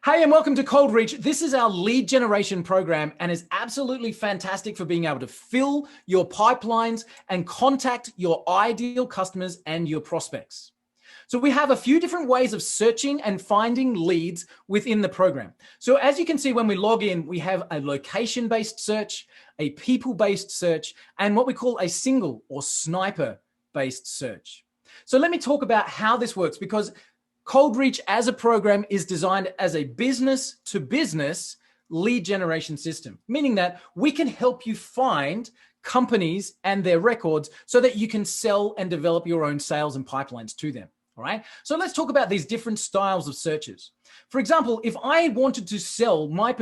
Hey, and welcome to ColdReach. This is our lead generation program and is absolutely fantastic for being able to fill your pipelines and contact your ideal customers and your prospects. So we have a few different ways of searching and finding leads within the program. So as you can see, when we log in, we have a location-based search, a people-based search, and what we call a single or sniper-based search. So let me talk about how this works, because ColdReach as a program is designed as a business to business lead generation system, meaning that we can help you find companies and their records so that you can sell and develop your own sales and pipelines to them. All right. So let's talk about these different styles of searches. For example, if I wanted to sell my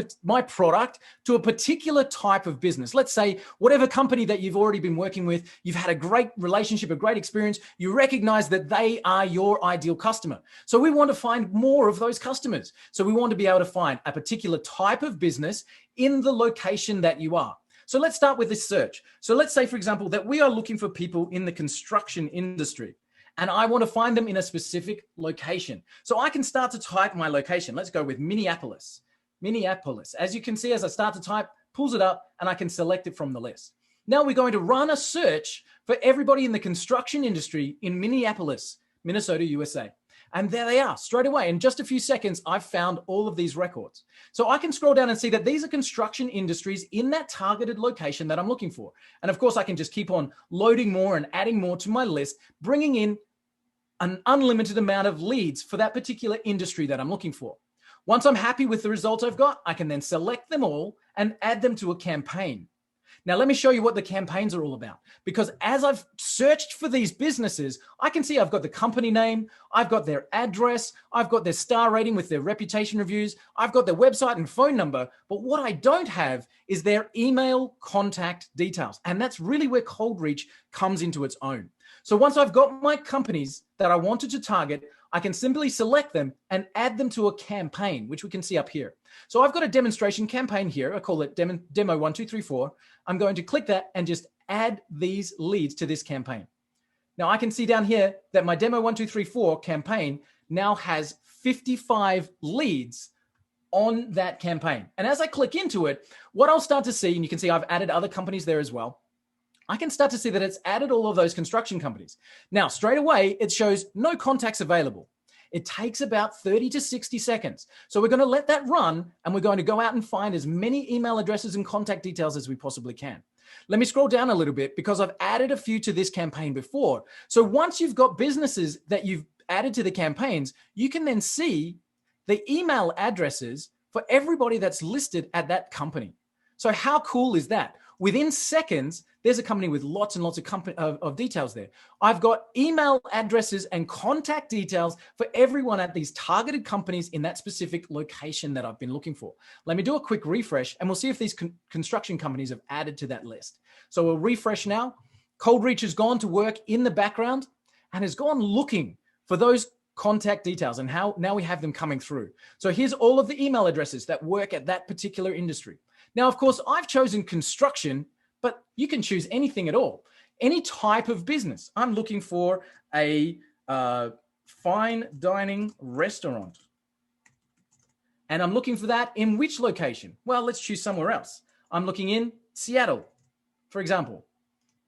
product to a particular type of business, let's say whatever company that you've already been working with, you've had a great relationship, a great experience, you recognize that they are your ideal customer. So we want to find more of those customers. So we want to be able to find a particular type of business in the location that you are. So let's start with this search. So let's say, for example, that we are looking for people in the construction industry, and I want to find them in a specific location. So I can start to type my location. Let's go with Minneapolis. Minneapolis. As you can see, as I start to type, pulls it up and I can select it from the list. Now we're going to run a search for everybody in the construction industry in Minneapolis, Minnesota, USA. And there they are straight away. In just a few seconds, I've found all of these records. So I can scroll down and see that these are construction industries in that targeted location that I'm looking for. And of course, I can just keep on loading more and adding more to my list, bringing in an unlimited amount of leads for that particular industry that I'm looking for. Once I'm happy with the results I've got, I can then select them all and add them to a campaign. Now, let me show you what the campaigns are all about, because as I've searched for these businesses, I can see I've got the company name, I've got their address, I've got their star rating with their reputation reviews, I've got their website and phone number, but what I don't have is their email contact details. And that's really where ColdReach comes into its own. So once I've got my companies that I wanted to target, I can simply select them and add them to a campaign, which we can see up here. So I've got a demonstration campaign here. I call it demo 1234. I'm going to click that and just add these leads to this campaign. Now I can see down here that my demo 1234 campaign now has 55 leads on that campaign. And as I click into it, what I'll start to see, and you can see I've added other companies there as well, I can start to see that it's added all of those construction companies. Now, straight away, it shows no contacts available. It takes about 30 to 60 seconds. So we're going to let that run, and we're going to go out and find as many email addresses and contact details as we possibly can. Let me scroll down a little bit, because I've added a few to this campaign before. So once you've got businesses that you've added to the campaigns, you can then see the email addresses for everybody that's listed at that company. So how cool is that? Within seconds, there's a company with lots and lots of details there. I've got email addresses and contact details for everyone at these targeted companies in that specific location that I've been looking for. Let me do a quick refresh and we'll see if these construction companies have added to that list. So we'll refresh now. ColdReach has gone to work in the background and has gone looking for those contact details, and now we have them coming through. So here's all of the email addresses that work at that particular industry. Now, of course, I've chosen construction, but you can choose anything at all, any type of business. I'm looking for a fine dining restaurant. And I'm looking for that in which location? Well, let's choose somewhere else. I'm looking in Seattle, for example.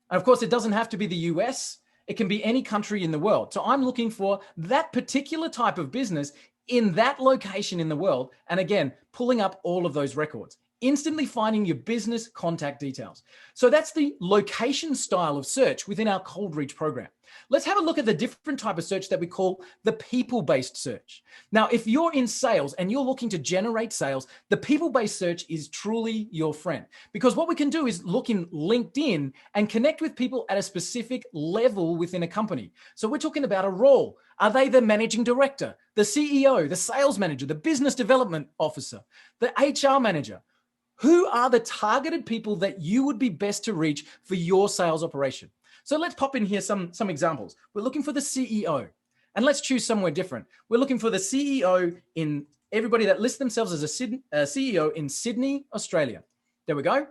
And of course, it doesn't have to be the US. It can be any country in the world. So I'm looking for that particular type of business in that location in the world. And again, pulling up all of those records, instantly finding your business contact details. So that's the location style of search within our ColdReach program. Let's have a look at the different type of search that we call the people-based search. Now, if you're in sales and you're looking to generate sales, the people-based search is truly your friend, because what we can do is look in LinkedIn and connect with people at a specific level within a company. So we're talking about a role. Are they the managing director, the CEO, the sales manager, the business development officer, the HR manager? Who are the targeted people that you would be best to reach for your sales operation? So let's pop in here some examples. We're looking for the CEO, and let's choose somewhere different. We're looking for the CEO in everybody that lists themselves as a CEO in Sydney, Australia. There we go.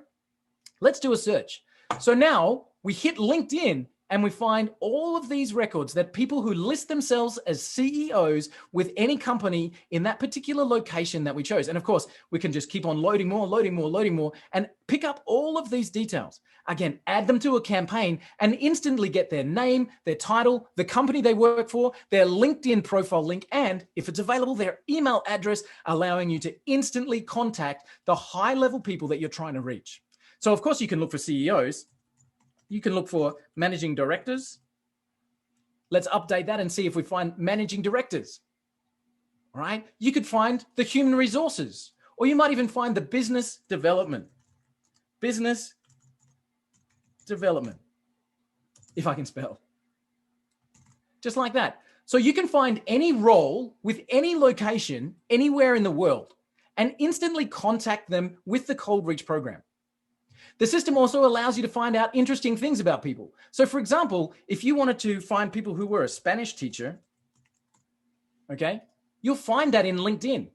Let's do a search. So now we hit LinkedIn and we find all of these records that people who list themselves as CEOs with any company in that particular location that we chose. And of course, we can just keep on loading more, and pick up all of these details. Again, add them to a campaign and instantly get their name, their title, the company they work for, their LinkedIn profile link, and if it's available, their email address, allowing you to instantly contact the high-level people that you're trying to reach. So of course, you can look for CEOs. You can look for managing directors. Let's update that and see if we find managing directors. All right. You could find the human resources, or you might even find the business development. Business development, if I can spell. Just like that. So you can find any role with any location anywhere in the world and instantly contact them with the ColdReach program. The system also allows you to find out interesting things about people. So for example, if you wanted to find people who were a Spanish teacher, okay, you'll find that in LinkedIn.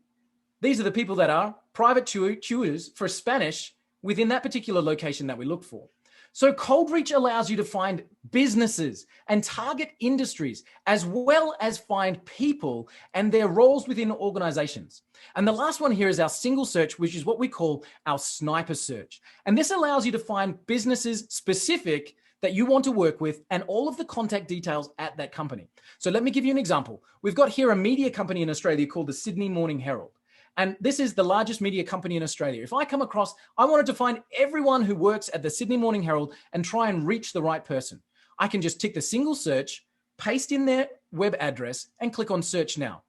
These are the people that are private tutors for Spanish within that particular location that we look for. So ColdReach allows you to find businesses and target industries, as well as find people and their roles within organizations. And the last one here is our single search, which is what we call our sniper search. And this allows you to find businesses specific that you want to work with and all of the contact details at that company. So let me give you an example. We've got here a media company in Australia called the Sydney Morning Herald. And this is the largest media company in Australia. If I come across, I wanted to find everyone who works at the Sydney Morning Herald and try and reach the right person. I can just tick the single search, paste in their web address, and click on search now.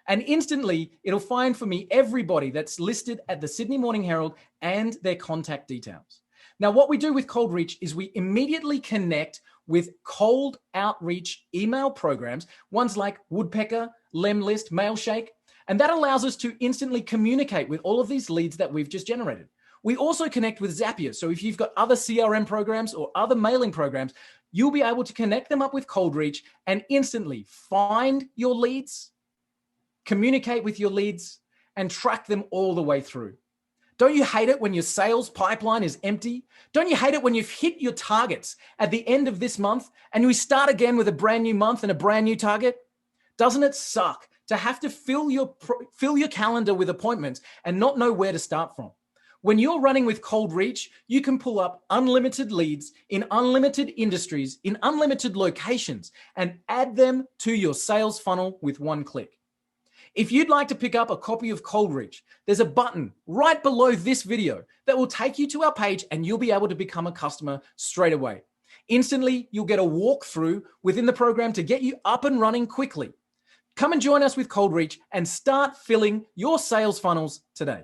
And instantly, it'll find for me everybody that's listed at the Sydney Morning Herald and their contact details. Now, what we do with ColdReach is we immediately connect with cold outreach email programs, ones like Woodpecker, Lemlist, Mailshake, and that allows us to instantly communicate with all of these leads that we've just generated. We also connect with Zapier. So if you've got other CRM programs or other mailing programs, you'll be able to connect them up with ColdReach and instantly find your leads, communicate with your leads, and track them all the way through. Don't you hate it when your sales pipeline is empty? Don't you hate it when you've hit your targets at the end of this month and we start again with a brand new month and a brand new target? Doesn't it suck to have to fill your calendar with appointments and not know where to start from? When you're running with ColdReach, you can pull up unlimited leads in unlimited industries, in unlimited locations, and add them to your sales funnel with one click. If you'd like to pick up a copy of ColdReach, there's a button right below this video that will take you to our page and you'll be able to become a customer straight away. Instantly, you'll get a walkthrough within the program to get you up and running quickly. Come and join us with ColdReach and start filling your sales funnels today.